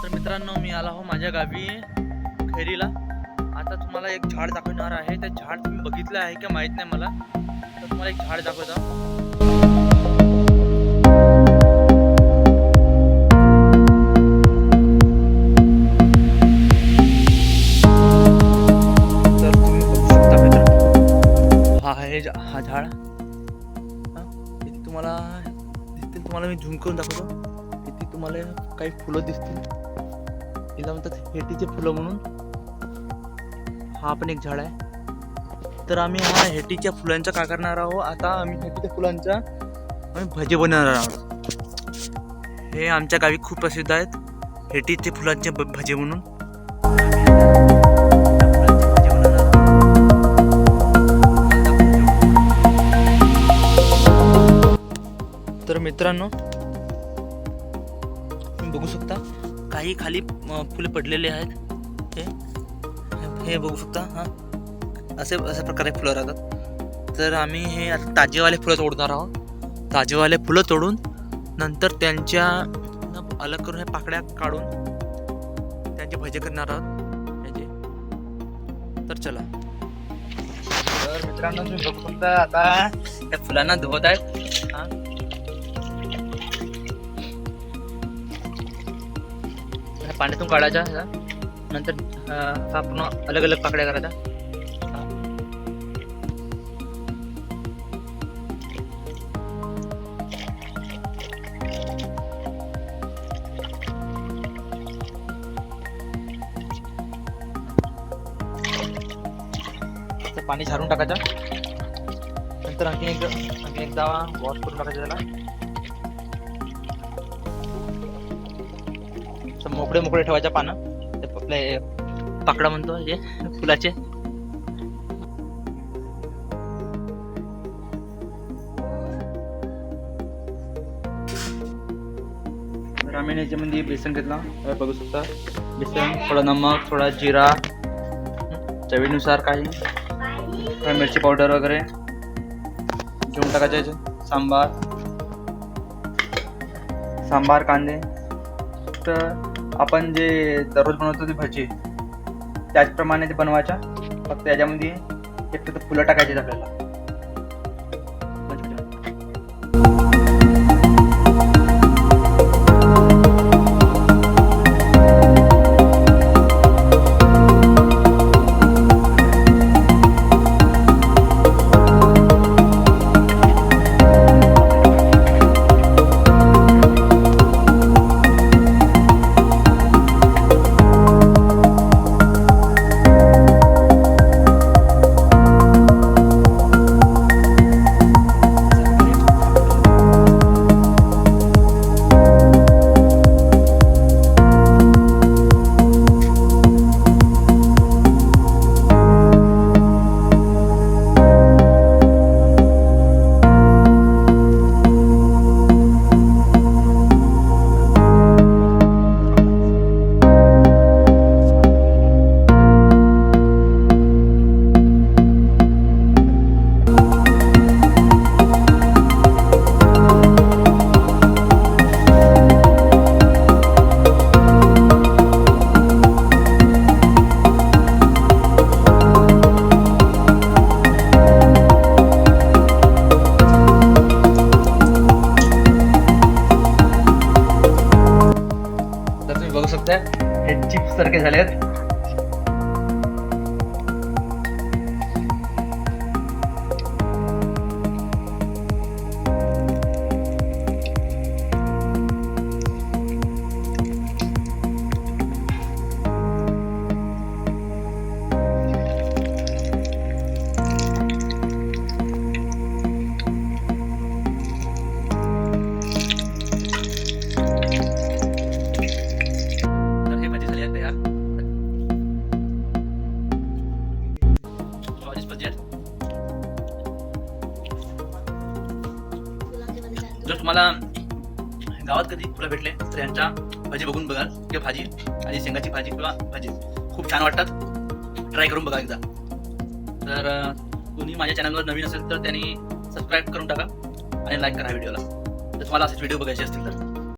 तर मित्रांनो, मी आला हो माझ्या गावी खैरीला. आता तुम्हाला एक झाड दाखवणार आहे. ते झाड तुम्ही बघितलं आहे का माहित नाही मला. तर तुम्हाला एक झाड दाखवतो. तर तुम्ही बघू शकता मित्र, हा झाड. इथे तुम्हाला दिसतील, तुम्हाला मी झूम करून दाखवतो. इथे तुम्हाला काही फुलं दिसतील. हिला म्हणतात हेटीचे फुलं म्हणून. हा पण एक झाड आहे. तर आम्ही हा हेटीच्या फुलांचा काय करणार आहोत, आता आम्ही हेटीच्या फुलांचा भजे बनवणार आहोत. हे आमच्या गावी खूप प्रसिद्ध आहेत, हेटीचे फुलांचे भजे म्हणून. तर मित्रांनो, तुम्ही बघू शकता काही खाली फुले पडलेले आहेत. हे बघू शकता. अशा प्रकारे फुलं राहतात. तर आम्ही हे आता ताजेवाले फुलं तोडणार आहोत. ताजेवाले फुलं तोडून नंतर त्यांच्या अलग करून हे पाकळ्या काढून त्यांचे भजे करणार आहोत याचे. तर चला. तर मित्रांनो, तुम्ही बघू शकता आता त्या फुलांना धुवत आहेत. पाण्यातून काढायच्या, नंतर आपण अलग अलग पाकड्या करायच्या. पाणी झारून टाकायचं. नंतर आणखी एकदा वॉश करून टाकायचं त्याला. मोकळे मोकळे ठेवायच्या पानं. आपले पाकडा म्हणतो हे फुलाचे. तर आम्ही याच्यामध्ये बेसन घेतला, बघू शकता. बेसन, थोडा नमक, थोडा जिरा, चवीनुसार काही मिरची पावडर वगैरे घेऊन टाकायचे याचे. सांबार कांदे. तर आपण जे दररोज बनवतो ती भजी त्याचप्रमाणे ते बनवायच्या. फक्त याच्यामध्ये फक्त फुलं टाकायची आपल्याला. बघू शकता हे चिप्स सारखे झाले आहेत. जर तुम्हाला गावात कधी फुलं भेटले तर यांच्या भाजी बघून बघा, किंवा भाजी आणि शेंगाची भाजी किंवा भाजी खूप छान वाटतात. ट्राय करून बघा एकदा. तर कोणी माझ्या चॅनलवर नवीन असेल तर त्यांनी सबस्क्राईब करून टाका आणि लाईक करा व्हिडिओला. तर तुम्हाला असेच व्हिडिओ बघायचे असतील तर.